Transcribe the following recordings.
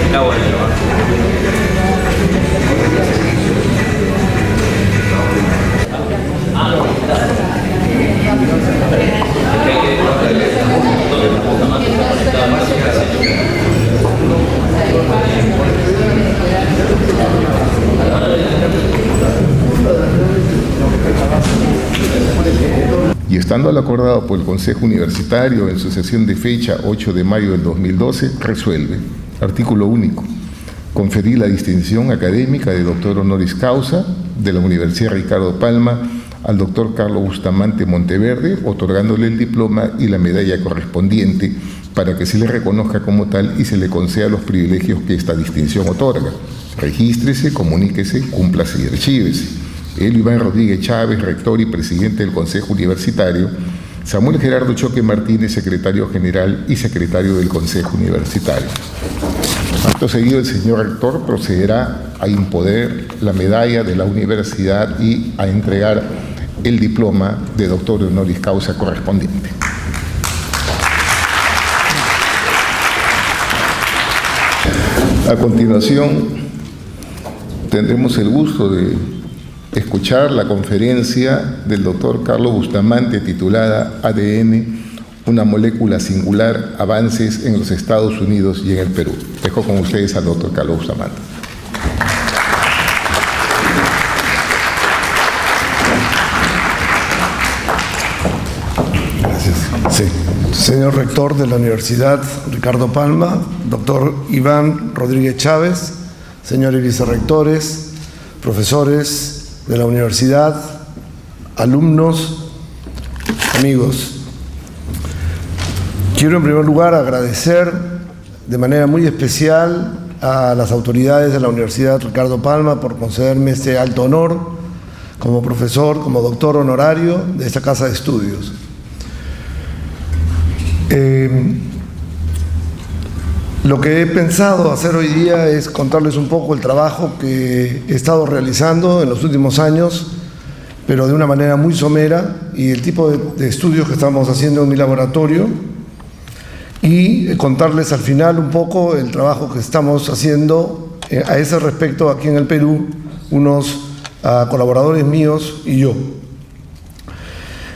Está bueno, Y estando lo acordado por el Consejo Universitario en su sesión de fecha 8 de mayo del 2012, resuelve, artículo único, conferir la distinción académica de doctor honoris causa de la Universidad Ricardo Palma al doctor Carlos Bustamante Monteverde, otorgándole el diploma y la medalla correspondiente para que se le reconozca como tal y se le conceda los privilegios que esta distinción otorga. Regístrese, comuníquese, cúmplase y archívese. Él, Iván Rodríguez Chávez, rector y presidente del Consejo Universitario; Samuel Gerardo Choque Martínez, secretario general y secretario del Consejo Universitario. Acto seguido, el señor rector procederá a imponer la medalla de la universidad y a entregar el diploma de doctor honoris causa correspondiente. A continuación, tendremos el gusto de escuchar la conferencia del doctor Carlos Bustamante titulada ADN, una molécula singular, avances en los Estados Unidos y en el Perú. Dejo con ustedes al doctor Carlos Bustamante. Gracias. Sí. Señor rector de la Universidad Ricardo Palma, doctor Iván Rodríguez Chávez, señores vicerrectores, profesores de la universidad, alumnos, amigos. Quiero en primer lugar agradecer de manera muy especial a las autoridades de la Universidad Ricardo Palma por concederme este alto honor como profesor, como doctor honorario de esta casa de estudios. Lo que he pensado hacer hoy día es contarles un poco el trabajo que he estado realizando en los últimos años, pero de una manera muy somera, y el tipo de estudios que estamos haciendo en mi laboratorio, y contarles al final un poco el trabajo que estamos haciendo a ese respecto aquí en el Perú, unos colaboradores míos y yo.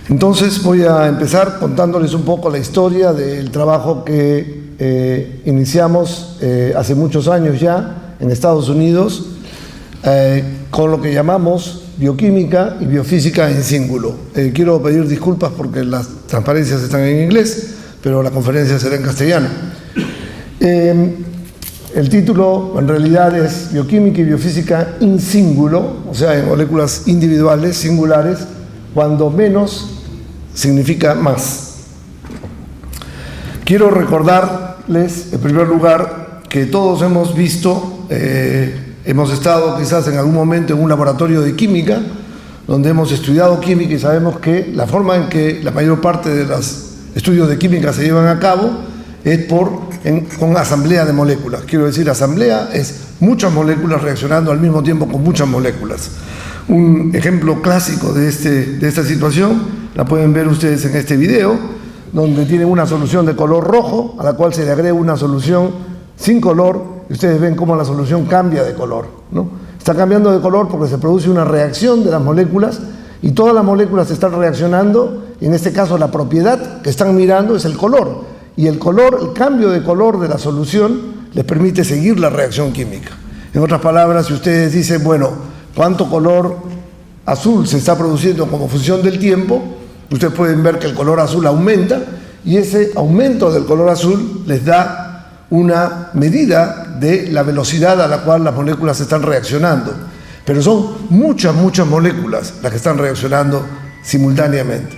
Entonces voy a empezar contándoles un poco la historia del trabajo que iniciamos hace muchos años ya en Estados Unidos con lo que llamamos bioquímica y biofísica en cíngulo. Quiero pedir disculpas porque las transparencias están en inglés, pero la conferencia será en castellano. El título en realidad es Bioquímica y Biofísica in Singulo, o sea, en moléculas individuales, singulares, cuando menos significa más. Quiero recordarles, en primer lugar, que todos hemos visto, hemos estado quizás en algún momento en un laboratorio de química, donde hemos estudiado química y sabemos que la forma en que la mayor parte de los estudios de química se llevan a cabo es con asamblea de moléculas. Quiero decir, asamblea es muchas moléculas reaccionando al mismo tiempo con muchas moléculas. Un ejemplo clásico de esta situación la pueden ver ustedes en este video, donde tienen una solución de color rojo a la cual se le agrega una solución sin color, y ustedes ven cómo la solución cambia de color, ¿no? Está cambiando de color porque se produce una reacción de las moléculas y todas las moléculas están reaccionando, y en este caso la propiedad que están mirando es el color, y el color, el cambio de color de la solución les permite seguir la reacción química. En otras palabras, si ustedes dicen, bueno, ¿cuánto color azul se está produciendo como función del tiempo? Ustedes pueden ver que el color azul aumenta, y ese aumento del color azul les da una medida de la velocidad a la cual las moléculas están reaccionando. Pero son muchas moléculas las que están reaccionando simultáneamente.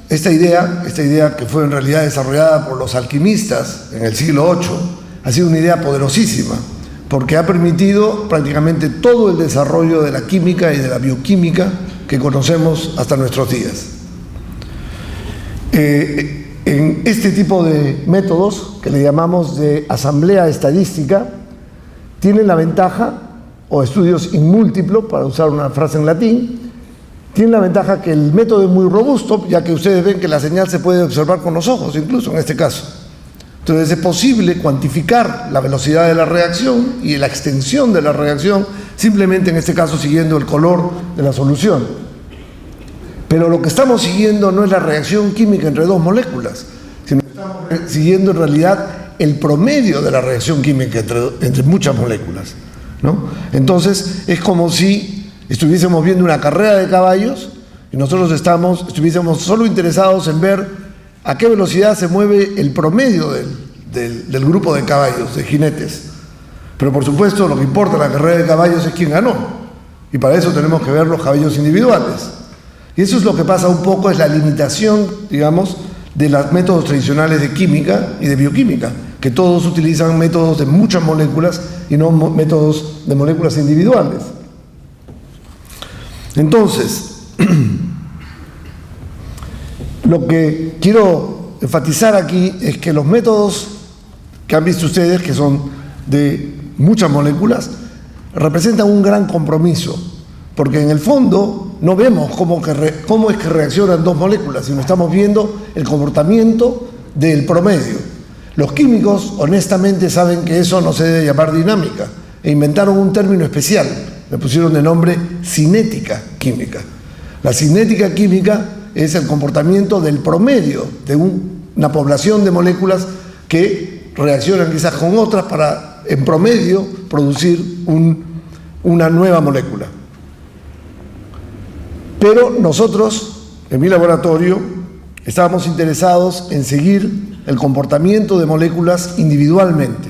Esta idea que fue en realidad desarrollada por los alquimistas en el siglo VIII, ha sido una idea poderosísima, porque ha permitido prácticamente todo el desarrollo de la química y de la bioquímica que conocemos hasta nuestros días. En este tipo de métodos, que le llamamos de asamblea estadística, tienen la ventaja, o estudios in múltiplo, para usar una frase en latín, tiene la ventaja que el método es muy robusto, ya que ustedes ven que la señal se puede observar con los ojos, incluso en este caso. Entonces es posible cuantificar la velocidad de la reacción y la extensión de la reacción, simplemente en este caso siguiendo el color de la solución. Pero lo que estamos siguiendo no es la reacción química entre dos moléculas, sino que estamos siguiendo en realidad el promedio de la reacción química entre muchas moléculas, ¿no? Entonces es como si estuviésemos viendo una carrera de caballos y nosotros estuviésemos solo interesados en ver a qué velocidad se mueve el promedio del grupo de caballos, de jinetes. Pero por supuesto lo que importa en la carrera de caballos es quién ganó, y para eso tenemos que ver los caballos individuales. Y eso es lo que pasa un poco, es la limitación, digamos, de los métodos tradicionales de química y de bioquímica, que todos utilizan métodos de muchas moléculas y no métodos de moléculas individuales. Entonces, lo que quiero enfatizar aquí es que los métodos que han visto ustedes, que son de muchas moléculas, representan un gran compromiso, porque en el fondo no vemos cómo es que reaccionan dos moléculas, sino estamos viendo el comportamiento del promedio. Los químicos honestamente saben que eso no se debe llamar dinámica e inventaron un término especial, le pusieron de nombre cinética química. La cinética química es el comportamiento del promedio de una población de moléculas que reaccionan quizás con otras para, en promedio, producir una nueva molécula. Pero nosotros, en mi laboratorio, estábamos interesados en seguir el comportamiento de moléculas individualmente.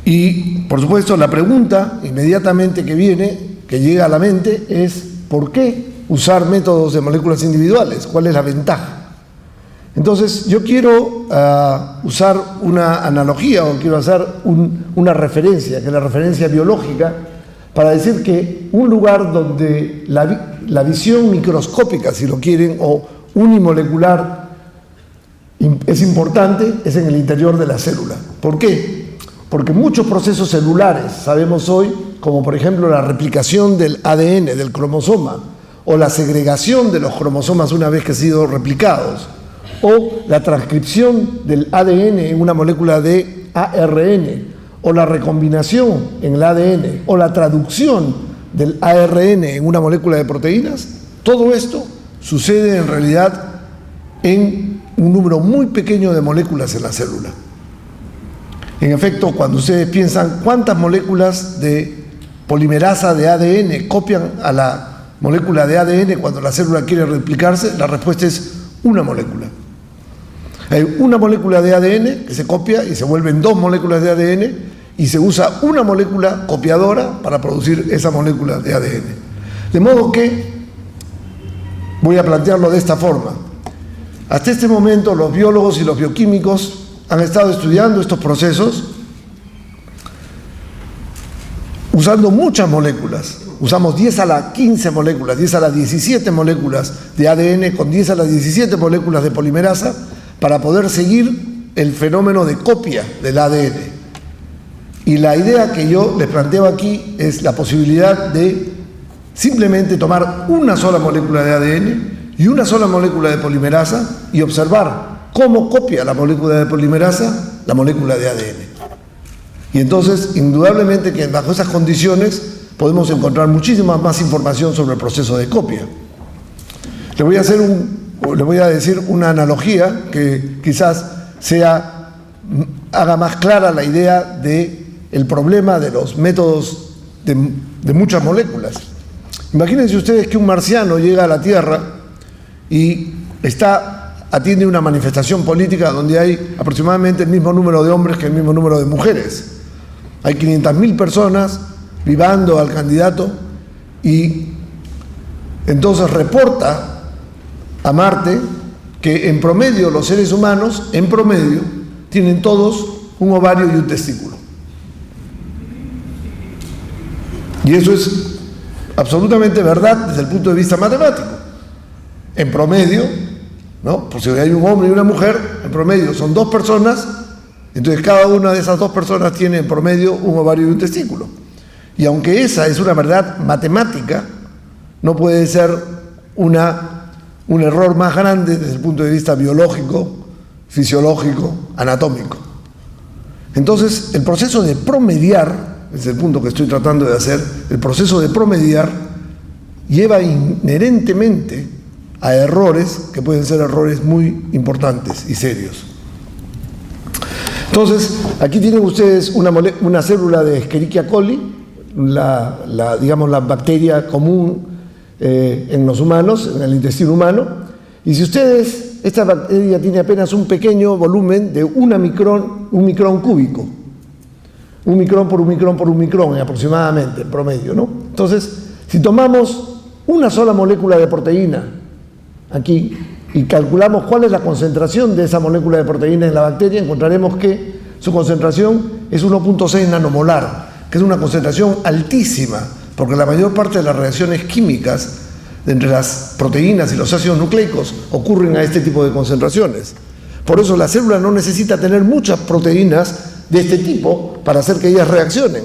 Y, por supuesto, la pregunta inmediatamente que llega a la mente es ¿por qué usar métodos de moléculas individuales? ¿Cuál es la ventaja? Entonces, yo quiero usar una analogía o quiero hacer una referencia, que es la referencia biológica, para decir que un lugar donde la visión microscópica, si lo quieren, o unimolecular es importante, es en el interior de la célula. ¿Por qué? Porque muchos procesos celulares, sabemos hoy, como por ejemplo la replicación del ADN, del cromosoma, o la segregación de los cromosomas una vez que han sido replicados, o la transcripción del ADN en una molécula de ARN, o la recombinación en el ADN, o la traducción del ARN en una molécula de proteínas, todo esto sucede en realidad en un número muy pequeño de moléculas en la célula. En efecto, cuando ustedes piensan cuántas moléculas de polimerasa de ADN copian a la molécula de ADN cuando la célula quiere replicarse, la respuesta es una molécula. Hay una molécula de ADN que se copia y se vuelven dos moléculas de ADN y se usa una molécula copiadora para producir esa molécula de ADN. De modo que voy a plantearlo de esta forma. Hasta este momento los biólogos y los bioquímicos han estado estudiando estos procesos usando muchas moléculas. Usamos 10 a la 15 moléculas, 10 a la 17 moléculas de ADN con 10 a la 17 moléculas de polimerasa para poder seguir el fenómeno de copia del ADN. Y la idea que yo les planteo aquí es la posibilidad de simplemente tomar una sola molécula de ADN y una sola molécula de polimerasa y observar cómo copia la molécula de polimerasa la molécula de ADN. Y entonces, indudablemente que bajo esas condiciones podemos encontrar muchísima más información sobre el proceso de copia. Le voy a decir una analogía que quizás haga más clara la idea del problema de los métodos de muchas moléculas. Imagínense ustedes que un marciano llega a la Tierra y atiende una manifestación política donde hay aproximadamente el mismo número de hombres que el mismo número de mujeres. Hay 500.000 personas vivando al candidato y entonces reporta a Marte que en promedio los seres humanos, en promedio, tienen todos un ovario y un testículo. Y eso es absolutamente verdad desde el punto de vista matemático. En promedio, ¿no? Pues si hay un hombre y una mujer, en promedio son dos personas, entonces cada una de esas dos personas tiene en promedio un ovario y un testículo. Y aunque esa es una verdad matemática, no puede ser un error más grande desde el punto de vista biológico, fisiológico, anatómico. Entonces, el proceso de promediar, es el punto que estoy tratando de hacer, el proceso de promediar lleva inherentemente a errores que pueden ser errores muy importantes y serios. Entonces, aquí tienen ustedes una célula de Escherichia coli, digamos la bacteria común en los humanos, en el intestino humano, y si ustedes, esta bacteria tiene apenas un pequeño volumen de un micrón cúbico, un micrón por un micrón por un micrón aproximadamente, en promedio, ¿no? Entonces, si tomamos una sola molécula de proteína aquí y calculamos cuál es la concentración de esa molécula de proteína en la bacteria, encontraremos que su concentración es 1.6 nanomolar, que es una concentración altísima, porque la mayor parte de las reacciones químicas entre las proteínas y los ácidos nucleicos ocurren a este tipo de concentraciones. Por eso la célula no necesita tener muchas proteínas de este tipo para hacer que ellas reaccionen,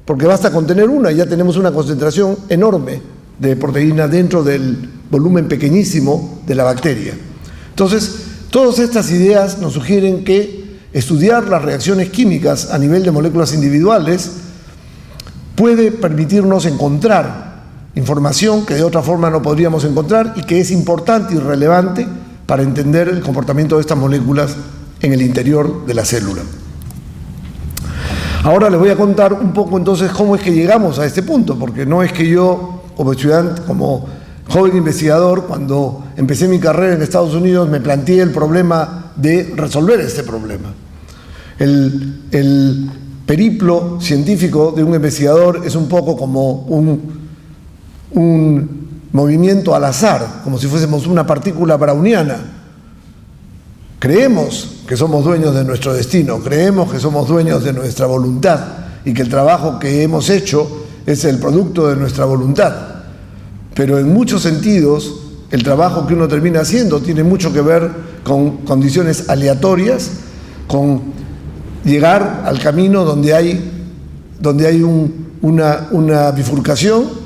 porque basta con tener una y ya tenemos una concentración enorme de proteína dentro del volumen pequeñísimo de la bacteria. Entonces, todas estas ideas nos sugieren que estudiar las reacciones químicas a nivel de moléculas individuales puede permitirnos encontrar información que de otra forma no podríamos encontrar y que es importante y relevante para entender el comportamiento de estas moléculas en el interior de la célula. Ahora les voy a contar un poco entonces cómo es que llegamos a este punto, porque no es que yo, como estudiante, como joven investigador, cuando empecé mi carrera en Estados Unidos, me planteé el problema de resolver este problema. El periplo científico de un investigador es un poco como un movimiento al azar, como si fuésemos una partícula browniana. Creemos que somos dueños de nuestro destino, creemos que somos dueños de nuestra voluntad y que el trabajo que hemos hecho es el producto de nuestra voluntad. Pero en muchos sentidos, el trabajo que uno termina haciendo tiene mucho que ver con condiciones aleatorias, con llegar al camino donde hay una bifurcación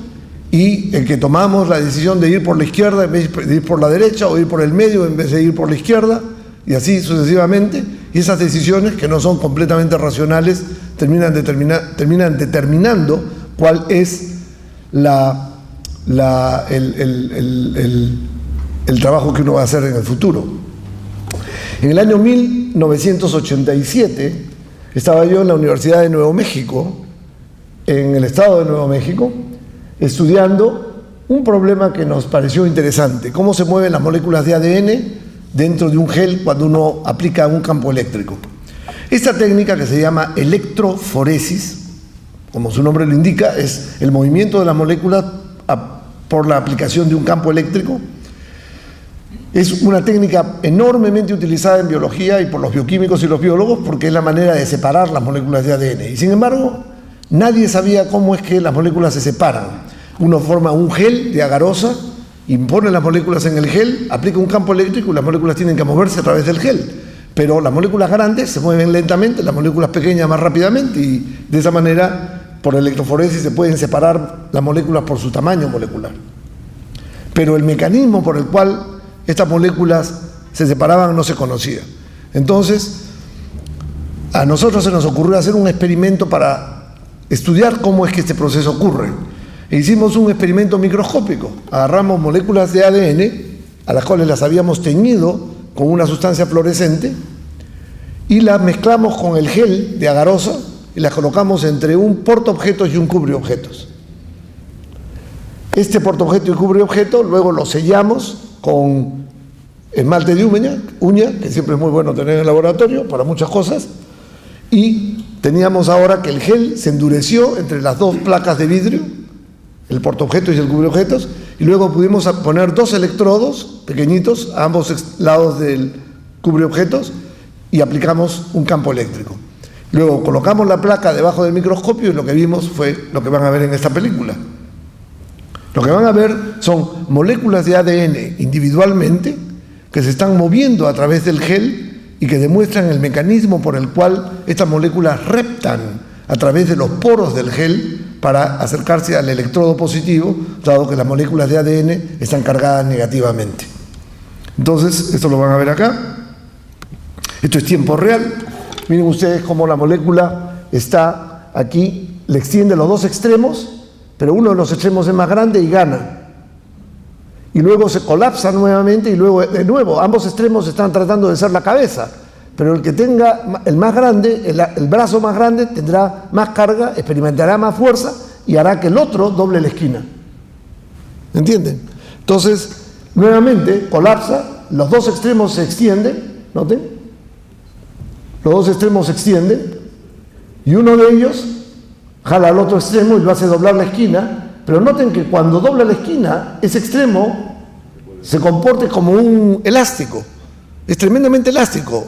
y el que tomamos la decisión de ir por la izquierda en vez de ir por la derecha, o ir por el medio en vez de ir por la izquierda, y así sucesivamente, y esas decisiones que no son completamente racionales terminan determinando cuál es el trabajo que uno va a hacer en el futuro. En el año 1987 estaba yo en la Universidad de Nuevo México, en el estado de Nuevo México, estudiando un problema que nos pareció interesante: cómo se mueven las moléculas de ADN dentro de un gel cuando uno aplica un campo eléctrico. Esta técnica, que se llama electroforesis, como su nombre lo indica, es el movimiento de las moléculas por la aplicación de un campo eléctrico. Es una técnica enormemente utilizada en biología y por los bioquímicos y los biólogos, porque es la manera de separar las moléculas de ADN. Y sin embargo, nadie sabía cómo es que las moléculas se separan. Uno forma un gel de agarosa, impone las moléculas en el gel, aplica un campo eléctrico y las moléculas tienen que moverse a través del gel. Pero las moléculas grandes se mueven lentamente, las moléculas pequeñas más rápidamente, y de esa manera, por electroforesis, se pueden separar las moléculas por su tamaño molecular. Pero el mecanismo por el cual estas moléculas se separaban no se conocía. Entonces, a nosotros se nos ocurrió hacer un experimento para estudiar cómo es que este proceso ocurre. E hicimos un experimento microscópico. Agarramos moléculas de ADN, a las cuales las habíamos teñido con una sustancia fluorescente, y las mezclamos con el gel de agarosa y las colocamos entre un portaobjetos y un cubreobjetos. Este portaobjeto y cubreobjeto luego lo sellamos con esmalte de uña, que siempre es muy bueno tener en el laboratorio para muchas cosas, y teníamos ahora que el gel se endureció entre las dos placas de vidrio, el portaobjetos y el cubreobjetos, y luego pudimos poner dos electrodos pequeñitos a ambos lados del cubreobjetos y aplicamos un campo eléctrico. Luego colocamos la placa debajo del microscopio y lo que vimos fue lo que van a ver en esta película. Lo que van a ver son moléculas de ADN individualmente que se están moviendo a través del gel y que demuestran el mecanismo por el cual estas moléculas reptan a través de los poros del gel para acercarse al electrodo positivo, dado que las moléculas de ADN están cargadas negativamente. Entonces, esto lo van a ver acá. Esto es tiempo real. Miren ustedes cómo la molécula está aquí, le extiende los dos extremos, pero uno de los extremos es más grande y gana. Y luego se colapsa nuevamente y luego de nuevo, ambos extremos están tratando de ser la cabeza, pero el que tenga el más grande, el brazo más grande, tendrá más carga, experimentará más fuerza y hará que el otro doble la esquina. ¿Entienden? Entonces, nuevamente colapsa, los dos extremos se extienden, ¿noten? Los dos extremos se extienden y uno de ellos jala al otro extremo y lo hace doblar la esquina, pero noten que cuando dobla la esquina, ese extremo se comporta como un elástico, es tremendamente elástico,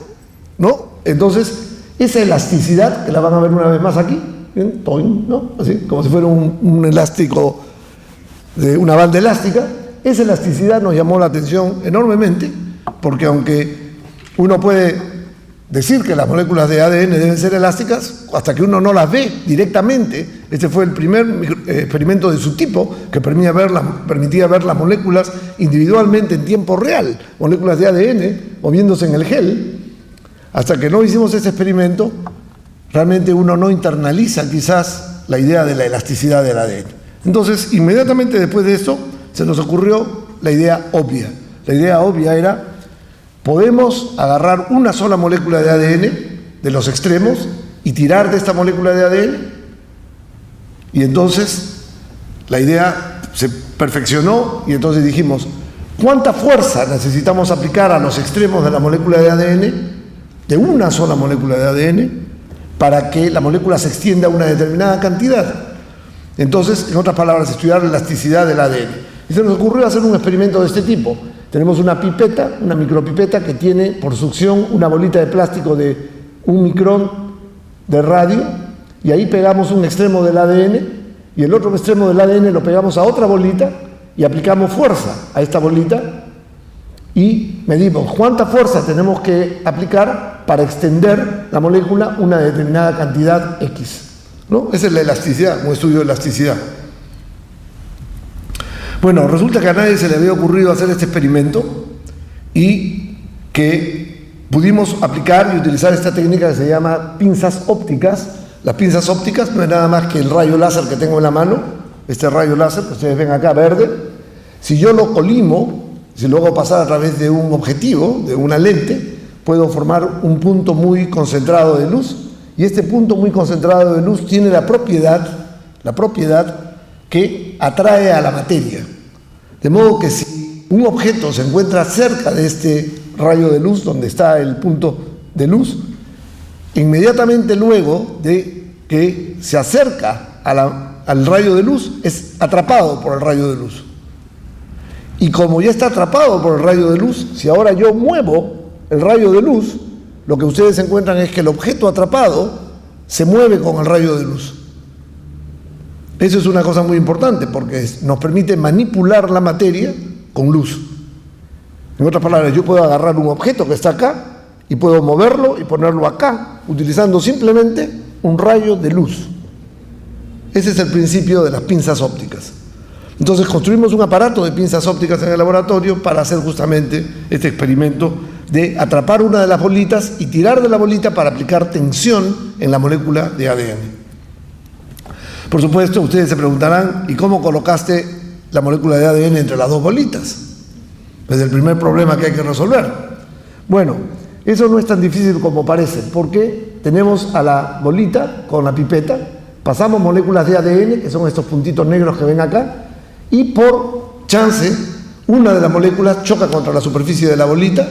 ¿no? Entonces, esa elasticidad, que la van a ver una vez más aquí, ¿bien? Toin, ¿no? Así, como si fuera un elástico, de una banda elástica, esa elasticidad nos llamó la atención enormemente, porque aunque uno puede decir que las moléculas de ADN deben ser elásticas, hasta que uno no las ve directamente. Este fue el primer experimento de su tipo que permitía ver las moléculas individualmente en tiempo real, moléculas de ADN moviéndose en el gel. Hasta que no hicimos ese experimento, realmente uno no internaliza quizás la idea de la elasticidad del ADN. Entonces, inmediatamente después de esto, se nos ocurrió la idea obvia. La idea obvia era: podemos agarrar una sola molécula de ADN de los extremos y tirar de esta molécula de ADN. Y entonces la idea se perfeccionó y entonces dijimos: ¿cuánta fuerza necesitamos aplicar a los extremos de la molécula de ADN, de una sola molécula de ADN, para que la molécula se extienda a una determinada cantidad? Entonces, en otras palabras, estudiar la elasticidad del ADN. Y se nos ocurrió hacer un experimento de este tipo. Tenemos una pipeta, una micropipeta que tiene por succión una bolita de plástico de 1 micrón de radio, y ahí pegamos un extremo del ADN y el otro extremo del ADN lo pegamos a otra bolita y aplicamos fuerza a esta bolita y medimos cuánta fuerza tenemos que aplicar para extender la molécula una determinada cantidad X, ¿no? Esa es la elasticidad, un estudio de elasticidad. Bueno, resulta que a nadie se le había ocurrido hacer este experimento y que pudimos aplicar y utilizar esta técnica que se llama pinzas ópticas. Las pinzas ópticas no es nada más que el rayo láser que tengo en la mano, este rayo láser que ustedes ven acá verde. Si yo lo colimo, si lo hago pasar a través de un objetivo, de una lente, puedo formar un punto muy concentrado de luz, y este punto muy concentrado de luz tiene la propiedad que atrae a la materia. De modo que si un objeto se encuentra cerca de este rayo de luz, donde está el punto de luz, inmediatamente luego de que se acerca al rayo de luz, es atrapado por el rayo de luz. Y como ya está atrapado por el rayo de luz, si ahora yo muevo el rayo de luz, lo que ustedes encuentran es que el objeto atrapado se mueve con el rayo de luz. Eso es una cosa muy importante porque nos permite manipular la materia con luz. En otras palabras, yo puedo agarrar un objeto que está acá y puedo moverlo y ponerlo acá, utilizando simplemente un rayo de luz. Ese es el principio de las pinzas ópticas. Entonces construimos un aparato de pinzas ópticas en el laboratorio para hacer justamente este experimento de atrapar una de las bolitas y tirar de la bolita para aplicar tensión en la molécula de ADN. Por supuesto, ustedes se preguntarán: ¿y cómo colocaste la molécula de ADN entre las dos bolitas? Es el primer problema que hay que resolver. Bueno, eso no es tan difícil como parece, porque tenemos a la bolita con la pipeta, pasamos moléculas de ADN, que son estos puntitos negros que ven acá, y por chance, una de las moléculas choca contra la superficie de la bolita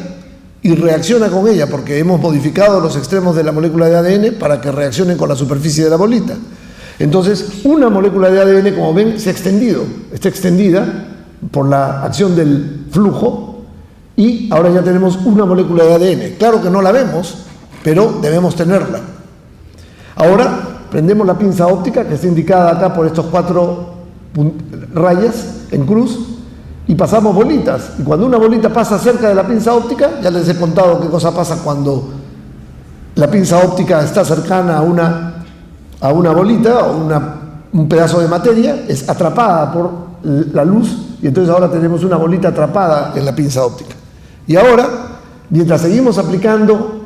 y reacciona con ella, porque hemos modificado los extremos de la molécula de ADN para que reaccionen con la superficie de la bolita. Entonces, una molécula de ADN, como ven, se ha extendido, está extendida por la acción del flujo, y ahora ya tenemos una molécula de ADN. Claro que no la vemos, pero debemos tenerla. Ahora prendemos la pinza óptica, que está indicada acá por estos 4 rayas en cruz, y pasamos bolitas. Y cuando una bolita pasa cerca de la pinza óptica, ya les he contado qué cosa pasa cuando la pinza óptica está cercana a una bolita o una un pedazo de materia, es atrapada por la luz y entonces ahora tenemos una bolita atrapada en la pinza óptica. Y ahora, mientras seguimos aplicando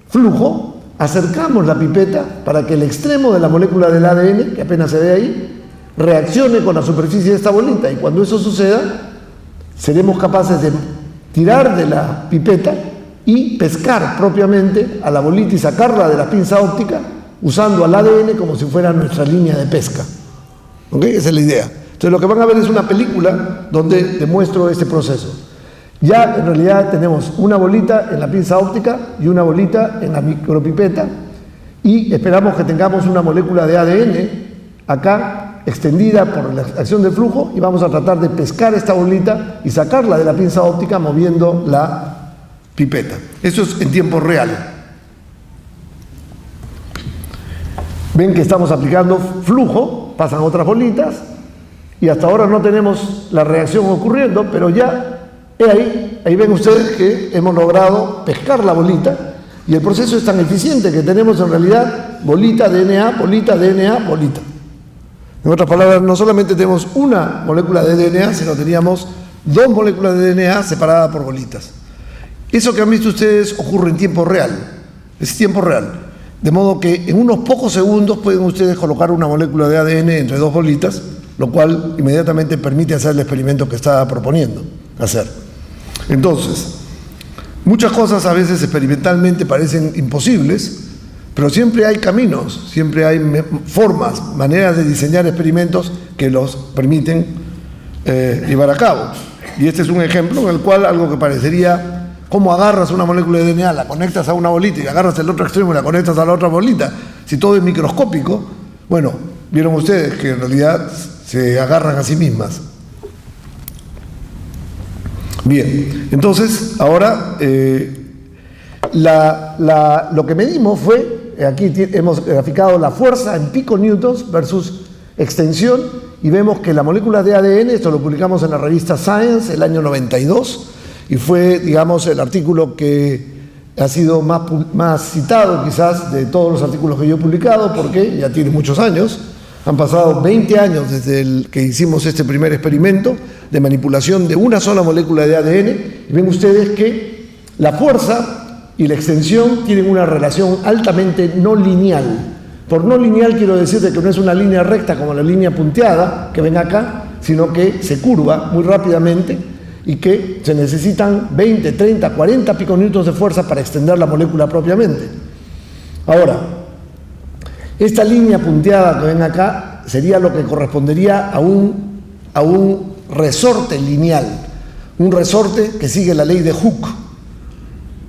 flujo, acercamos la pipeta para que el extremo de la molécula del ADN, que apenas se ve ahí, reaccione con la superficie de esta bolita, y cuando eso suceda, seremos capaces de tirar de la pipeta y pescar propiamente a la bolita y sacarla de la pinza óptica usando al ADN como si fuera nuestra línea de pesca. ¿Ok? Esa es la idea. Entonces lo que van a ver es una película donde demuestro este proceso. Ya en realidad tenemos una bolita en la pinza óptica y una bolita en la micropipeta, y esperamos que tengamos una molécula de ADN acá extendida por la acción del flujo, y vamos a tratar de pescar esta bolita y sacarla de la pinza óptica moviendo la pipeta. Eso es en tiempo real. Ven que estamos aplicando flujo, pasan otras bolitas y hasta ahora no tenemos la reacción ocurriendo, pero ya ahí ven ustedes que hemos logrado pescar la bolita, y el proceso es tan eficiente que tenemos en realidad bolita, DNA, bolita, DNA, bolita. En otras palabras, no solamente tenemos una molécula de DNA, sino teníamos dos moléculas de DNA separadas por bolitas. Eso que han visto ustedes ocurre en tiempo real, es tiempo real. De modo que en unos pocos segundos pueden ustedes colocar una molécula de ADN entre dos bolitas, lo cual inmediatamente permite hacer el experimento que estaba proponiendo hacer. Entonces, muchas cosas a veces experimentalmente parecen imposibles, pero siempre hay caminos, siempre hay formas, maneras de diseñar experimentos que los permiten llevar a cabo. Y este es un ejemplo en el cual algo que parecería, ¿cómo agarras una molécula de DNA, la conectas a una bolita y agarras el otro extremo y la conectas a la otra bolita? Si todo es microscópico, bueno, vieron ustedes que en realidad se agarran a sí mismas. Bien, entonces ahora lo que medimos fue, aquí hemos graficado la fuerza en piconewtons versus extensión, y vemos que la molécula de ADN, esto lo publicamos en la revista Science el año 92, y fue, digamos, el artículo que ha sido más citado quizás de todos los artículos que yo he publicado, porque ya tiene muchos años. Han pasado 20 años desde que hicimos este primer experimento de manipulación de una sola molécula de ADN, y ven ustedes que la fuerza y la extensión tienen una relación altamente no lineal. Por no lineal quiero decir que no es una línea recta como la línea punteada que ven acá, sino que se curva muy rápidamente y que se necesitan 20, 30, 40 piconewtons de fuerza para extender la molécula propiamente. Ahora, esta línea punteada que ven acá sería lo que correspondería a un resorte lineal, un resorte que sigue la ley de Hooke.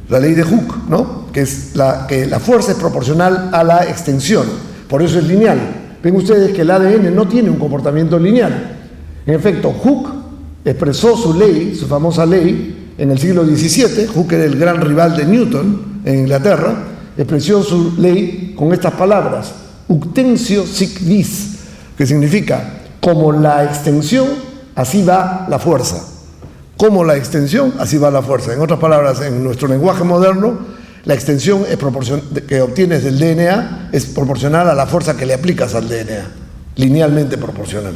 La ley de Hooke, ¿no? Que la fuerza es proporcional a la extensión, por eso es lineal. Ven ustedes que el ADN no tiene un comportamiento lineal. En efecto, Hooke expresó su ley, su famosa ley, en el siglo XVII. Hooke era el gran rival de Newton en Inglaterra. Expresó su ley con estas palabras: uctensio sic vis, que significa como la extensión, así va la fuerza. Como la extensión, así va la fuerza. En otras palabras, en nuestro lenguaje moderno, la extensión que obtienes del DNA es proporcional a la fuerza que le aplicas al DNA, linealmente proporcional.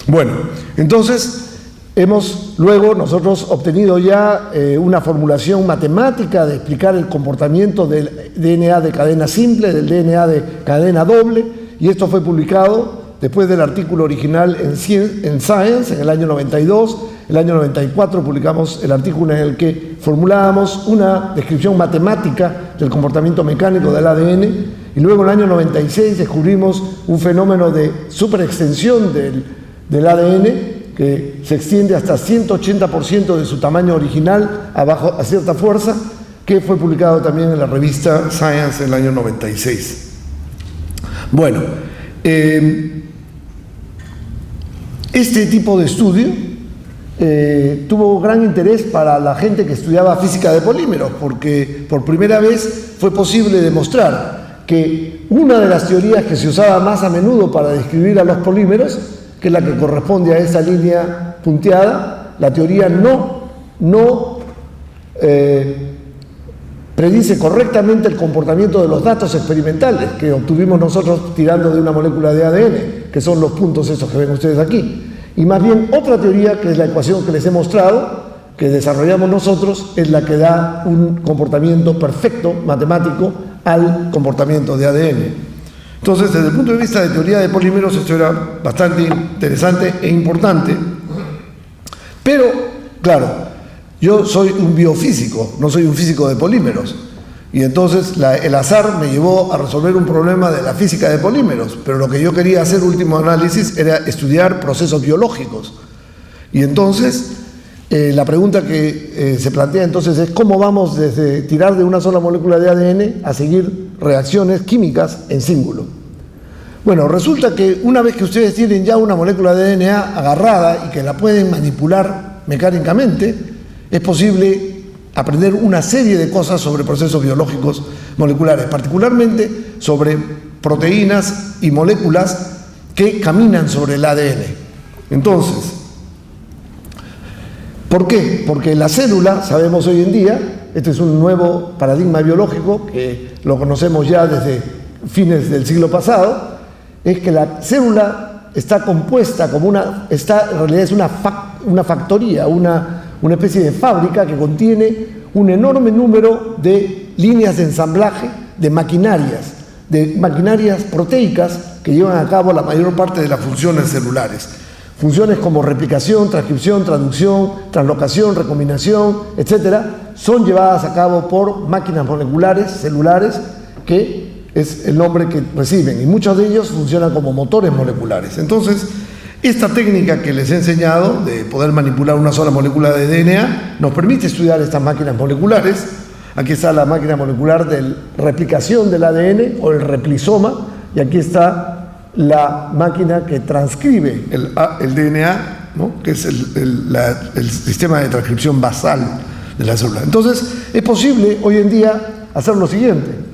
Bueno, entonces hemos luego nosotros obtenido ya una formulación matemática de explicar el comportamiento del DNA de cadena simple, del DNA de cadena doble, y esto fue publicado después del artículo original en Science en el año 92. El año 94 publicamos el artículo en el que formulábamos una descripción matemática del comportamiento mecánico del ADN, y luego en el año 96 descubrimos un fenómeno de superextensión del ADN que se extiende hasta 180% de su tamaño original a cierta fuerza, que fue publicado también en la revista Science en el año 96. Bueno, este tipo de estudio tuvo gran interés para la gente que estudiaba física de polímeros, porque por primera vez fue posible demostrar que una de las teorías que se usaba más a menudo para describir a los polímeros, que es la que corresponde a esa línea punteada, la teoría no predice correctamente el comportamiento de los datos experimentales que obtuvimos nosotros tirando de una molécula de ADN, que son los puntos esos que ven ustedes aquí. Y más bien otra teoría, que es la ecuación que les he mostrado, que desarrollamos nosotros, es la que da un comportamiento perfecto, matemático, al comportamiento de ADN. Entonces, desde el punto de vista de teoría de polímeros, esto era bastante interesante e importante. Pero, claro, yo soy un biofísico, no soy un físico de polímeros. Y entonces el azar me llevó a resolver un problema de la física de polímeros. Pero lo que yo quería hacer, último análisis, era estudiar procesos biológicos. Y entonces, la pregunta que se plantea entonces es cómo vamos desde tirar de una sola molécula de ADN a seguir reacciones químicas en símbolo. Bueno, resulta que una vez que ustedes tienen ya una molécula de DNA agarrada y que la pueden manipular mecánicamente, es posible aprender una serie de cosas sobre procesos biológicos moleculares, particularmente sobre proteínas y moléculas que caminan sobre el ADN. Entonces, ¿por qué? Porque la célula, sabemos hoy en día, este es un nuevo paradigma biológico que lo conocemos ya desde fines del siglo pasado, es que la célula está compuesta como en realidad es una factoría, una especie de fábrica que contiene un enorme número de líneas de ensamblaje de maquinarias proteicas que llevan a cabo la mayor parte de las funciones celulares. Funciones como replicación, transcripción, traducción, translocación, recombinación, etcétera, son llevadas a cabo por máquinas moleculares, celulares, que es el nombre que reciben, y muchos de ellos funcionan como motores moleculares. Entonces, esta técnica que les he enseñado, de poder manipular una sola molécula de DNA, nos permite estudiar estas máquinas moleculares. Aquí está la máquina molecular de replicación del ADN, o el replisoma, y aquí está la máquina que transcribe el DNA, ¿no? Que es el sistema de transcripción basal de la célula. Entonces, es posible hoy en día hacer lo siguiente.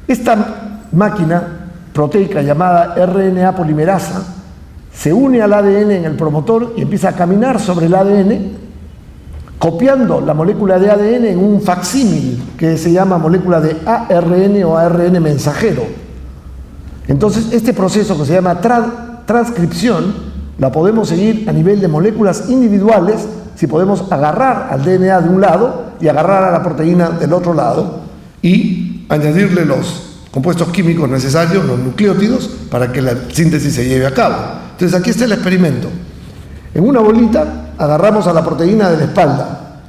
Esta máquina proteica llamada RNA polimerasa se une al ADN en el promotor y empieza a caminar sobre el ADN, copiando la molécula de ADN en un facsímil que se llama molécula de ARN o ARN mensajero. Entonces, este proceso que se llama transcripción la podemos seguir a nivel de moléculas individuales si podemos agarrar al DNA de un lado y agarrar a la proteína del otro lado y añadirle los compuestos químicos necesarios, los nucleótidos, para que la síntesis se lleve a cabo. Entonces, aquí está el experimento. En una bolita agarramos a la proteína de la espalda.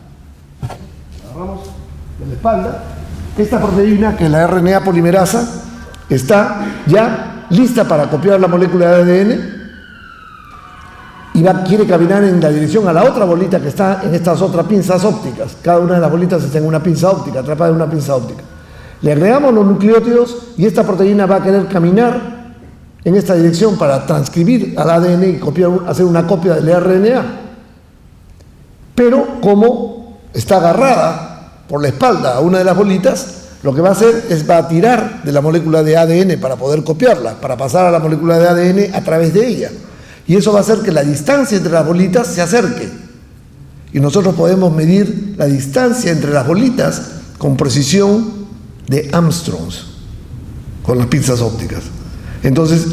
Agarramos de la espalda. Esta proteína, que es la RNA polimerasa, está ya lista para copiar la molécula de ADN y quiere caminar en la dirección a la otra bolita que está en estas otras pinzas ópticas. Cada una de las bolitas está en una pinza óptica, atrapada en una pinza óptica. Le agregamos los nucleótidos y esta proteína va a querer caminar en esta dirección para transcribir al ADN y hacer una copia del RNA. Pero como está agarrada por la espalda a una de las bolitas, lo que va a hacer es va a tirar de la molécula de ADN para poder copiarla, para pasar a la molécula de ADN a través de ella. Y eso va a hacer que la distancia entre las bolitas se acerque. Y nosotros podemos medir la distancia entre las bolitas con precisión de Armstrongs, con las pinzas ópticas. Entonces,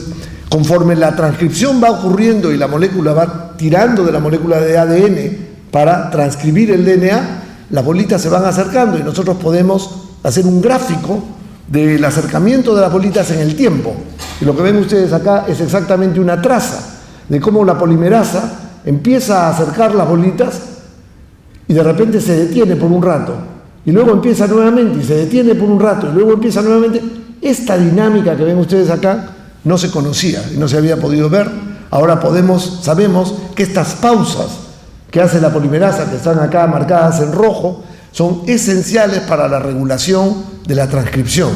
conforme la transcripción va ocurriendo y la molécula va tirando de la molécula de ADN para transcribir el DNA, las bolitas se van acercando y nosotros podemos hacer un gráfico del acercamiento de las bolitas en el tiempo. Y lo que ven ustedes acá es exactamente una traza de cómo la polimerasa empieza a acercar las bolitas y de repente se detiene por un rato. Y luego empieza nuevamente y se detiene por un rato y luego empieza nuevamente. Esta dinámica que ven ustedes acá no se conocía y no se había podido ver. Ahora sabemos que estas pausas que hace la polimerasa, que están acá marcadas en rojo, son esenciales para la regulación de la transcripción.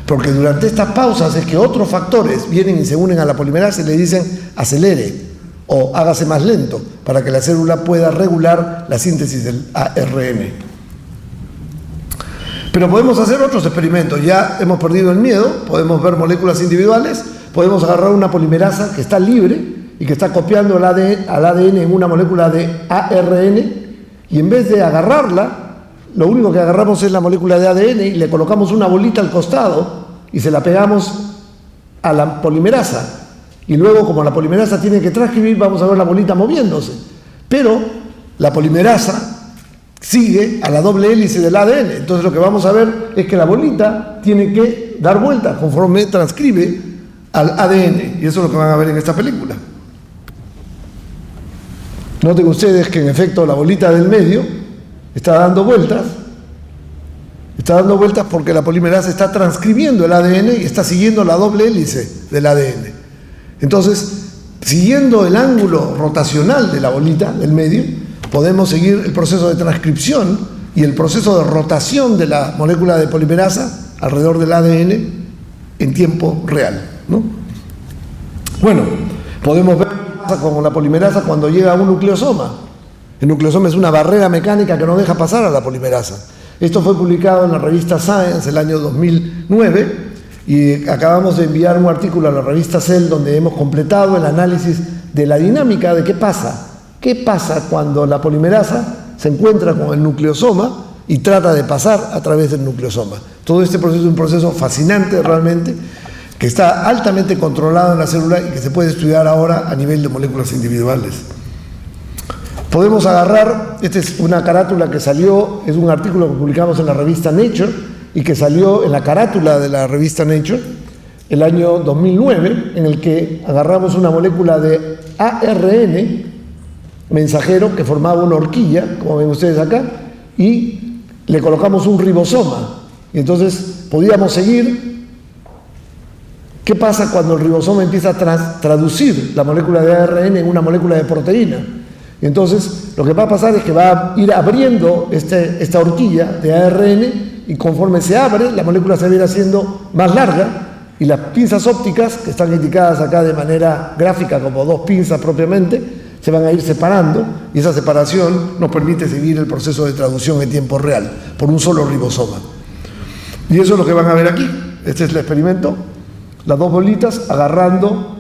Porque durante estas pausas es que otros factores vienen y se unen a la polimerasa y le dicen acelere o hágase más lento para que la célula pueda regular la síntesis del ARN. Pero podemos hacer otros experimentos. Ya hemos perdido el miedo, podemos ver moléculas individuales, podemos agarrar una polimerasa que está libre y que está copiando al ADN en una molécula de ARN y en vez de agarrarla, lo único que agarramos es la molécula de ADN y le colocamos una bolita al costado y se la pegamos a la polimerasa. Y luego, como la polimerasa tiene que transcribir, vamos a ver la bolita moviéndose. Pero la polimerasa sigue a la doble hélice del ADN. Entonces lo que vamos a ver es que la bolita tiene que dar vuelta conforme transcribe al ADN. Y eso es lo que van a ver en esta película. Noten ustedes que en efecto la bolita del medio está dando vueltas. Está dando vueltas porque la polimerasa está transcribiendo el ADN y está siguiendo la doble hélice del ADN. Entonces, siguiendo el ángulo rotacional de la bolita del medio, podemos seguir el proceso de transcripción y el proceso de rotación de la molécula de polimerasa alrededor del ADN en tiempo real, ¿no? Bueno, podemos ver qué pasa con la polimerasa cuando llega a un nucleosoma. El nucleosoma es una barrera mecánica que no deja pasar a la polimerasa. Esto fue publicado en la revista Science el año 2009 y acabamos de enviar un artículo a la revista Cell donde hemos completado el análisis de la dinámica de qué pasa. ¿Qué pasa cuando la polimerasa se encuentra con el nucleosoma y trata de pasar a través del nucleosoma? Todo este proceso es un proceso fascinante realmente, que está altamente controlado en la célula y que se puede estudiar ahora a nivel de moléculas individuales. Podemos agarrar, esta es una carátula que salió, es un artículo que publicamos en la revista Nature y que salió en la carátula de la revista Nature el año 2009, en el que agarramos una molécula de ARN mensajero que formaba una horquilla, como ven ustedes acá, y le colocamos un ribosoma. Y entonces podíamos seguir qué pasa cuando el ribosoma empieza a traducir la molécula de ARN en una molécula de proteína. Y entonces lo que va a pasar es que va a ir abriendo esta horquilla de ARN y conforme se abre, la molécula se va a ir haciendo más larga y las pinzas ópticas, que están indicadas acá de manera gráfica como dos pinzas propiamente, se van a ir separando y esa separación nos permite seguir el proceso de traducción en tiempo real por un solo ribosoma. Y eso es lo que van a ver aquí. Este es el experimento. Las dos bolitas agarrando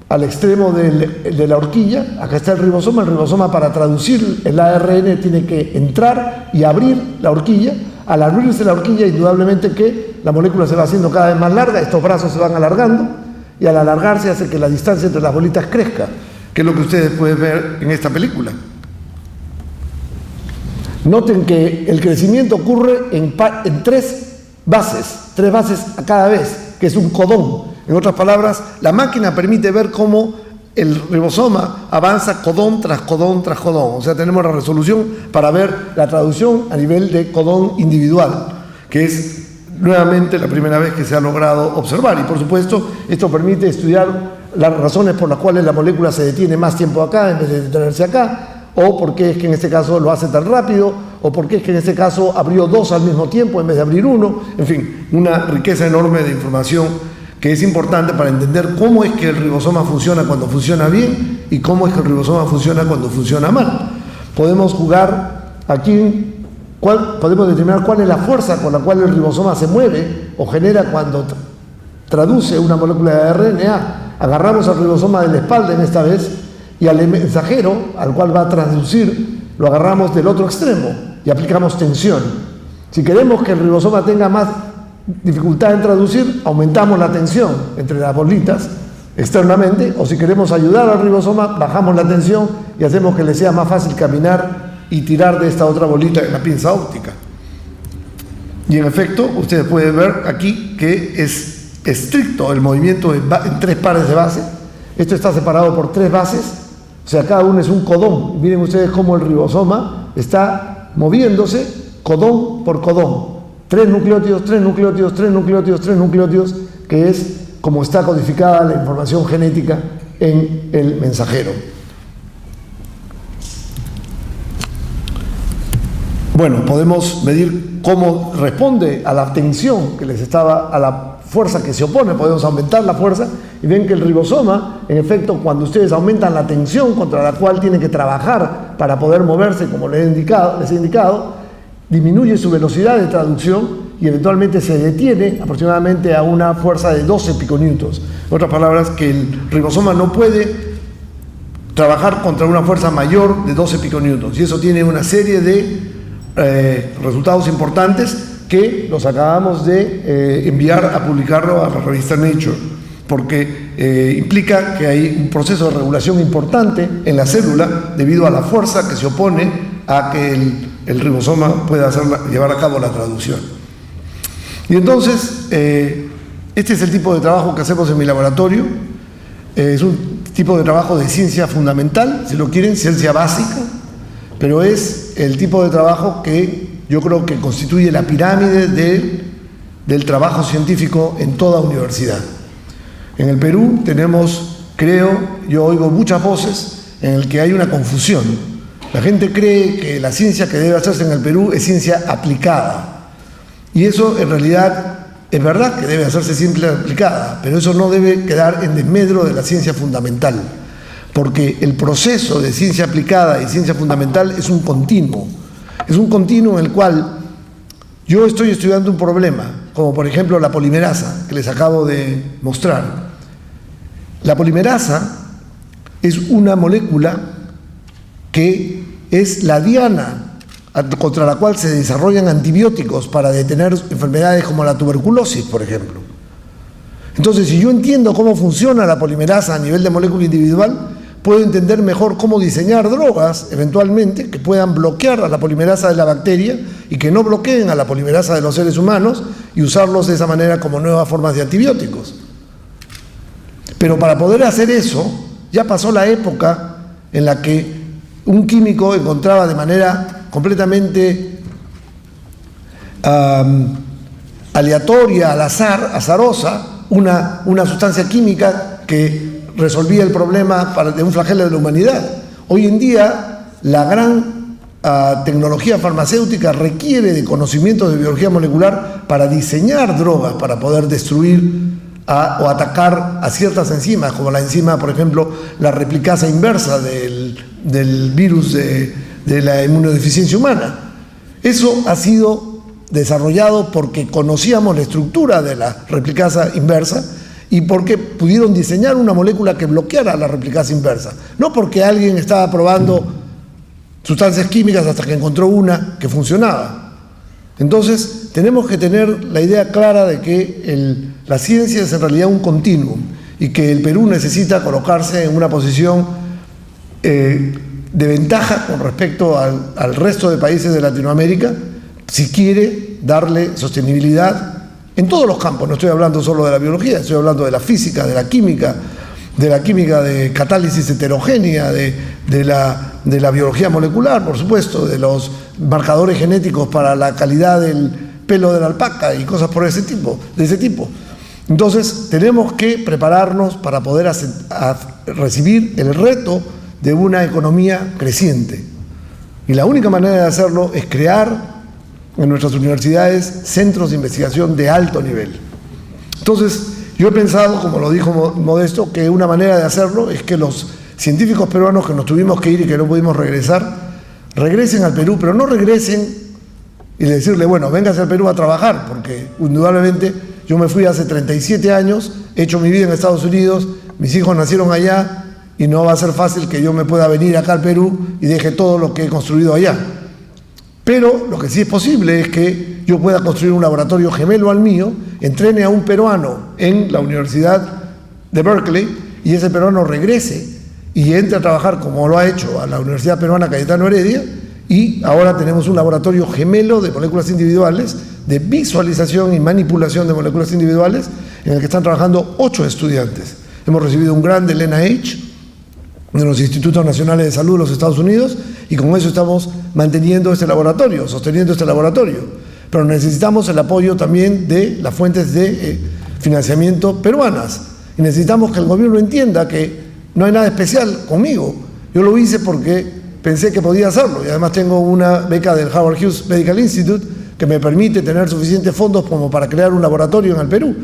al extremo de la horquilla. Acá está el ribosoma para traducir el ARN tiene que entrar y abrir la horquilla. Al abrirse la horquilla, indudablemente que la molécula se va haciendo cada vez más larga, estos brazos se van alargando y al alargarse hace que la distancia entre las bolitas crezca, que es lo que ustedes pueden ver en esta película. Noten que el crecimiento ocurre en tres bases a cada vez, que es un codón. En otras palabras, la máquina permite ver cómo el ribosoma avanza codón tras codón tras codón. O sea, tenemos la resolución para ver la traducción a nivel de codón individual, que es nuevamente la primera vez que se ha logrado observar. Y por supuesto, esto permite estudiar las razones por las cuales la molécula se detiene más tiempo acá en vez de detenerse acá, o por qué es que en este caso lo hace tan rápido, o por qué es que en este caso abrió dos al mismo tiempo en vez de abrir uno. En fin, una riqueza enorme de información que es importante para entender cómo es que el ribosoma funciona cuando funciona bien y cómo es que el ribosoma funciona cuando funciona mal. Podemos jugar aquí, podemos determinar cuál es la fuerza con la cual el ribosoma se mueve o genera cuando traduce una molécula de RNA. Agarramos al ribosoma de la espalda en esta vez y al mensajero al cual va a traducir lo agarramos del otro extremo y aplicamos tensión. Si queremos que el ribosoma tenga más dificultad en traducir, aumentamos la tensión entre las bolitas externamente, o si queremos ayudar al ribosoma, bajamos la tensión y hacemos que le sea más fácil caminar y tirar de esta otra bolita en la pinza óptica. Y en efecto, ustedes pueden ver aquí que es estricto el movimiento en tres pares de bases. Esto está separado por tres bases, o sea, cada uno es un codón. Miren ustedes cómo el ribosoma está moviéndose codón por codón. Tres nucleótidos, que es como está codificada la información genética en el mensajero. Bueno, podemos medir cómo responde a la tensión que les estaba, a la fuerza que se opone, podemos aumentar la fuerza y ven que el ribosoma, en efecto, cuando ustedes aumentan la tensión contra la cual tienen que trabajar para poder moverse, como les he indicado, disminuye su velocidad de traducción y eventualmente se detiene aproximadamente a una fuerza de 12 piconewtons. En otras palabras, que el ribosoma no puede trabajar contra una fuerza mayor de 12 piconewtons y eso tiene una serie de resultados importantes que los acabamos de enviar a publicarlo a la revista Nature, porque implica que hay un proceso de regulación importante en la célula debido a la fuerza que se opone a que el ribosoma pueda llevar a cabo la traducción. Y entonces, este es el tipo de trabajo que hacemos en mi laboratorio. Es un tipo de trabajo de ciencia fundamental, si lo quieren, ciencia básica, pero es el tipo de trabajo que yo creo que constituye la pirámide del trabajo científico en toda universidad. En el Perú tenemos, yo oigo muchas voces en el que hay una confusión. La gente cree que la ciencia que debe hacerse en el Perú es ciencia aplicada. Y eso en realidad es verdad que debe hacerse siempre aplicada, pero eso no debe quedar en desmedro de la ciencia fundamental, porque el proceso de ciencia aplicada y ciencia fundamental es un continuo. Es un continuo en el cual yo estoy estudiando un problema, como por ejemplo la polimerasa, que les acabo de mostrar. La polimerasa es una molécula que es la diana contra la cual se desarrollan antibióticos para detener enfermedades como la tuberculosis, por ejemplo. Entonces, si yo entiendo cómo funciona la polimerasa a nivel de molécula individual, puedo entender mejor cómo diseñar drogas, eventualmente, que puedan bloquear a la polimerasa de la bacteria y que no bloqueen a la polimerasa de los seres humanos y usarlos de esa manera como nuevas formas de antibióticos. Pero para poder hacer eso, ya pasó la época en la que un químico encontraba de manera completamente aleatoria, al azar, azarosa, una sustancia química que resolvía el problema de un flagelo de la humanidad. Hoy en día, la gran tecnología farmacéutica requiere de conocimientos de biología molecular para diseñar drogas, para poder destruir o atacar a ciertas enzimas, como la enzima, por ejemplo, la replicasa inversa del virus de la inmunodeficiencia humana. Eso ha sido desarrollado porque conocíamos la estructura de la replicasa inversa y porque pudieron diseñar una molécula que bloqueara la replicasa inversa. No porque alguien estaba probando sustancias químicas hasta que encontró una que funcionaba. Entonces, tenemos que tener la idea clara de que la ciencia es en realidad un continuum y que el Perú necesita colocarse en una posición de ventaja con respecto al resto de países de Latinoamérica si quiere darle sostenibilidad en todos los campos. No estoy hablando solo de la biología, estoy hablando de la física, de la química de catálisis heterogénea, de la biología molecular, por supuesto, de los marcadores genéticos para la calidad del pelo de la alpaca y cosas de ese tipo. Entonces, tenemos que prepararnos para poder recibir el reto de una economía creciente. Y la única manera de hacerlo es crear en nuestras universidades centros de investigación de alto nivel. Entonces, yo he pensado, como lo dijo Modesto, que una manera de hacerlo es que los científicos peruanos que nos tuvimos que ir y que no pudimos regresar, regresen al Perú, pero no regresen y decirle, bueno, véngase al Perú a trabajar, porque indudablemente yo me fui hace 37 años, he hecho mi vida en Estados Unidos, mis hijos nacieron allá, y no va a ser fácil que yo me pueda venir acá al Perú y deje todo lo que he construido allá. Pero lo que sí es posible es que yo pueda construir un laboratorio gemelo al mío, entrene a un peruano en la Universidad de Berkeley y ese peruano regrese y entre a trabajar, como lo ha hecho, a la Universidad Peruana Cayetano Heredia, y ahora tenemos un laboratorio gemelo de moléculas individuales, de visualización y manipulación de moléculas individuales, en el que están trabajando 8 estudiantes. Hemos recibido un grant del NIH, de los Institutos Nacionales de Salud de los Estados Unidos, y con eso estamos manteniendo este laboratorio, sosteniendo este laboratorio. Pero necesitamos el apoyo también de las fuentes de financiamiento peruanas. Y necesitamos que el gobierno entienda que no hay nada especial conmigo. Yo lo hice porque pensé que podía hacerlo. Y además tengo una beca del Howard Hughes Medical Institute que me permite tener suficientes fondos como para crear un laboratorio en el Perú.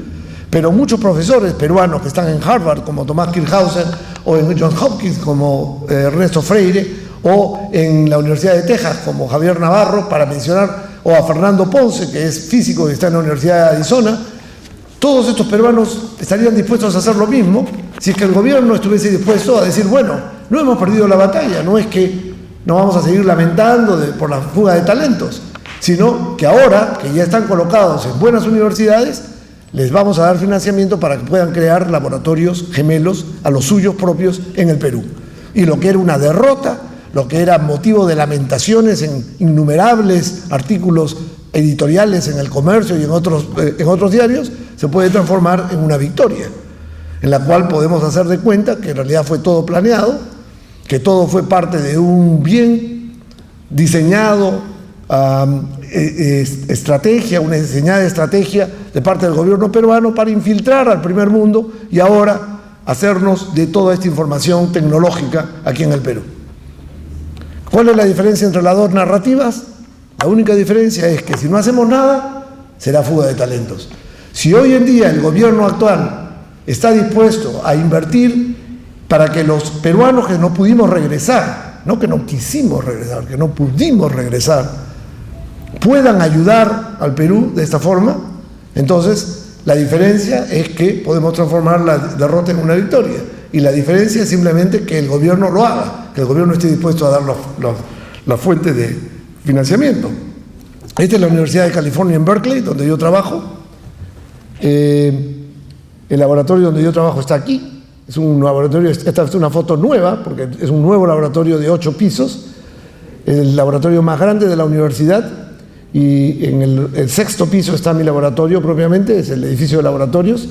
Pero muchos profesores peruanos que están en Harvard, como Tomás Kirchhausen, o en Johns Hopkins, como Ernesto Freire, o en la Universidad de Texas, como Javier Navarro, para mencionar, o a Fernando Ponce, que es físico y está en la Universidad de Arizona, todos estos peruanos estarían dispuestos a hacer lo mismo si es que el gobierno estuviese dispuesto a decir, bueno, no hemos perdido la batalla, no es que no vamos a seguir lamentando por la fuga de talentos, sino que ahora que ya están colocados en buenas universidades, les vamos a dar financiamiento para que puedan crear laboratorios gemelos a los suyos propios en el Perú. Y lo que era una derrota, lo que era motivo de lamentaciones en innumerables artículos editoriales en El Comercio y en otros diarios, se puede transformar en una victoria, en la cual podemos hacer de cuenta que en realidad fue todo planeado, que todo fue parte de un bien diseñado, una diseñada estrategia de parte del gobierno peruano para infiltrar al primer mundo y ahora hacernos de toda esta información tecnológica aquí en el Perú. ¿Cuál es la diferencia entre las dos narrativas? La única diferencia es que si no hacemos nada, será fuga de talentos. Si hoy en día el gobierno actual está dispuesto a invertir para que los peruanos que no pudimos regresar, no que no quisimos regresar, que no pudimos regresar, puedan ayudar al Perú de esta forma, entonces la diferencia es que podemos transformar la derrota en una victoria. Y la diferencia es simplemente que el gobierno lo haga, que el gobierno esté dispuesto a dar la fuente de financiamiento. Esta es la Universidad de California en Berkeley, donde yo trabajo. El laboratorio donde yo trabajo está aquí. Es un laboratorio, esta es una foto nueva, porque es un nuevo laboratorio de 8 pisos. Es el laboratorio más grande de la universidad. Y en el 6º piso está mi laboratorio propiamente, es el edificio de laboratorios.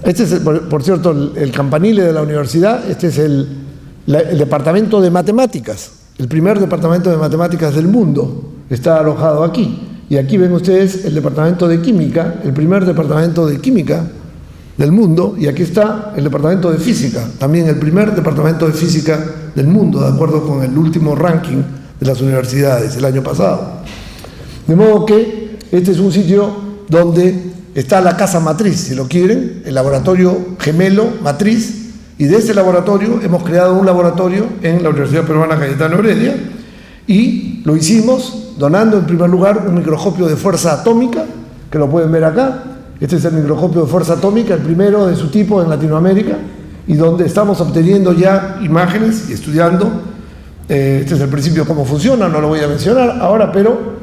Este es, por cierto, el campanile de la universidad. Este es el departamento de matemáticas, el primer departamento de matemáticas del mundo, está alojado aquí. Y aquí ven ustedes el departamento de química, el primer departamento de química del mundo, y aquí está el departamento de física, también el primer departamento de física del mundo, de acuerdo con el último ranking de las universidades el año pasado. De modo que este es un sitio donde está la casa matriz, si lo quieren, el laboratorio gemelo matriz, y de ese laboratorio hemos creado un laboratorio en la Universidad Peruana Cayetano Heredia, y lo hicimos donando en primer lugar un microscopio de fuerza atómica, que lo pueden ver acá. Este es el microscopio de fuerza atómica, el primero de su tipo en Latinoamérica, y donde estamos obteniendo ya imágenes y estudiando. Este es el principio de cómo funciona, no lo voy a mencionar ahora, pero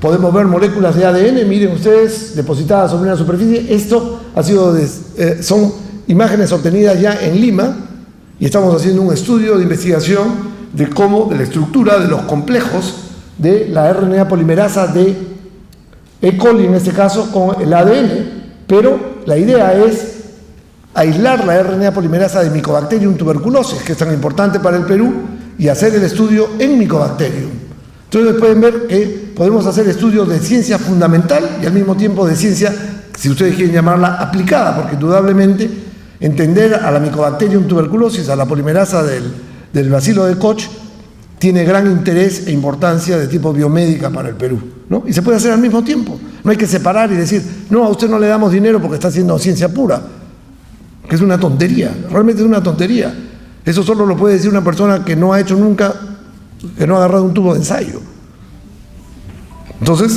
podemos ver moléculas de ADN, miren ustedes, depositadas sobre una superficie. Esto ha sido son imágenes obtenidas ya en Lima, y estamos haciendo un estudio de investigación de la estructura de los complejos de la RNA polimerasa de E. coli, en este caso, con el ADN, pero la idea es aislar la RNA polimerasa de Mycobacterium tuberculosis, que es tan importante para el Perú, y hacer el estudio en Mycobacterium. Entonces pueden ver que podemos hacer estudios de ciencia fundamental y al mismo tiempo de ciencia, si ustedes quieren llamarla, aplicada, porque indudablemente entender a la Mycobacterium tuberculosis, a la polimerasa del bacilo de Koch, tiene gran interés e importancia de tipo biomédica para el Perú, ¿no? Y se puede hacer al mismo tiempo. No hay que separar y decir, no, a usted no le damos dinero porque está haciendo ciencia pura, que es una tontería, realmente es una tontería. Eso solo lo puede decir una persona que no ha hecho nunca, que no ha agarrado un tubo de ensayo. Entonces,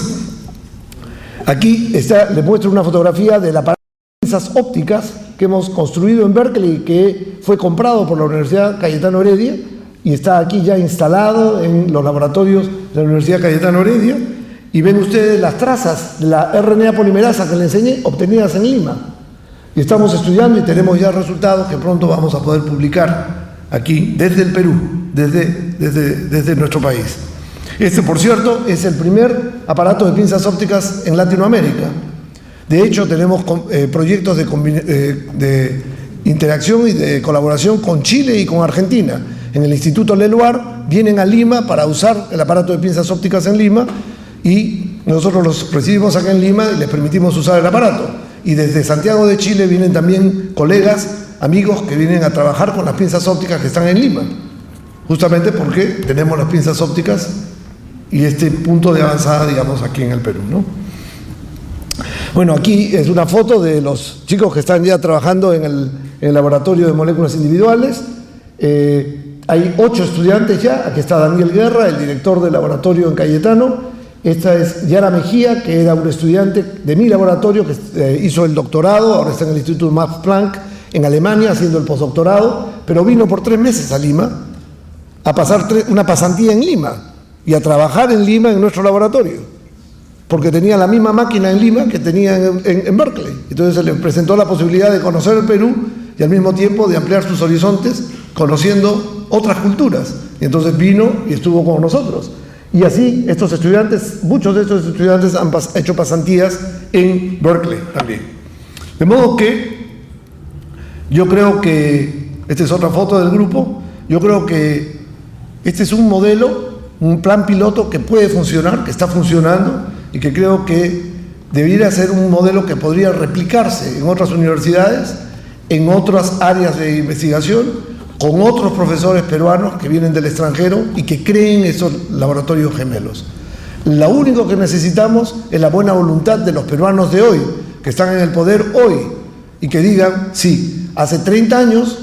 aquí le muestro una fotografía del aparato de pinzas ópticas que hemos construido en Berkeley, que fue comprado por la Universidad Cayetano Heredia y está aquí ya instalado en los laboratorios de la Universidad Cayetano Heredia. Y ven ustedes las trazas de la RNA polimerasa que les enseñé, obtenidas en Lima. Y estamos estudiando y tenemos ya resultados que pronto vamos a poder publicar aquí desde el Perú, desde nuestro país. Este, por cierto, es el primer aparato de pinzas ópticas en Latinoamérica. De hecho, tenemos proyectos de interacción y de colaboración con Chile y con Argentina. En el Instituto Leluar vienen a Lima para usar el aparato de pinzas ópticas en Lima, y nosotros los recibimos acá en Lima y les permitimos usar el aparato. Y desde Santiago de Chile vienen también colegas, amigos que vienen a trabajar con las pinzas ópticas que están en Lima, justamente porque tenemos las pinzas ópticas y este punto de avanzada, digamos, aquí en el Perú, ¿no? Bueno, aquí es una foto de los chicos que están ya trabajando en el laboratorio de moléculas individuales. Hay 8 estudiantes ya. Aquí está Daniel Guerra, el director del laboratorio en Cayetano. Esta es Yara Mejía, que era un estudiante de mi laboratorio, que hizo el doctorado, ahora está en el Instituto Max Planck en Alemania haciendo el postdoctorado, pero vino por 3 meses a Lima a pasar una pasantía en Lima y a trabajar en Lima en nuestro laboratorio, porque tenía la misma máquina en Lima que tenía en Berkeley. Entonces se le presentó la posibilidad de conocer el Perú y al mismo tiempo de ampliar sus horizontes conociendo otras culturas. Y entonces vino y estuvo con nosotros. Y así estos estudiantes, muchos de estos estudiantes han hecho pasantías en Berkeley también. De modo que yo creo que, esta es otra foto del grupo, yo creo que este es un modelo, un plan piloto que puede funcionar, que está funcionando y que creo que debería ser un modelo que podría replicarse en otras universidades, en otras áreas de investigación, con otros profesores peruanos que vienen del extranjero y que creen esos laboratorios gemelos. Lo único que necesitamos es la buena voluntad de los peruanos de hoy, que están en el poder hoy, y que digan, sí, hace 30 años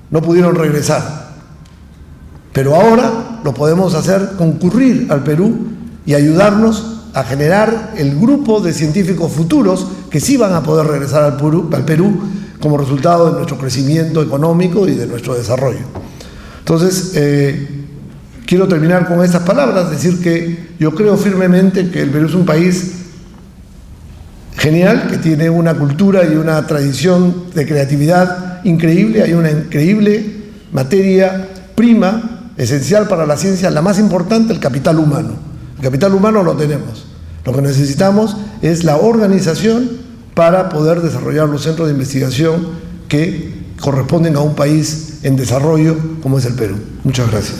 no pudieron regresar, pero ahora lo podemos hacer concurrir al Perú y ayudarnos a generar el grupo de científicos futuros que sí van a poder regresar al Perú como resultado de nuestro crecimiento económico y de nuestro desarrollo. Entonces, quiero terminar con estas palabras, decir que yo creo firmemente que el Perú es un país genial, que tiene una cultura y una tradición de creatividad increíble, hay una increíble materia prima, esencial para la ciencia, la más importante, el capital humano. El capital humano lo tenemos. Lo que necesitamos es la organización para poder desarrollar los centros de investigación que corresponden a un país en desarrollo como es el Perú. Muchas gracias.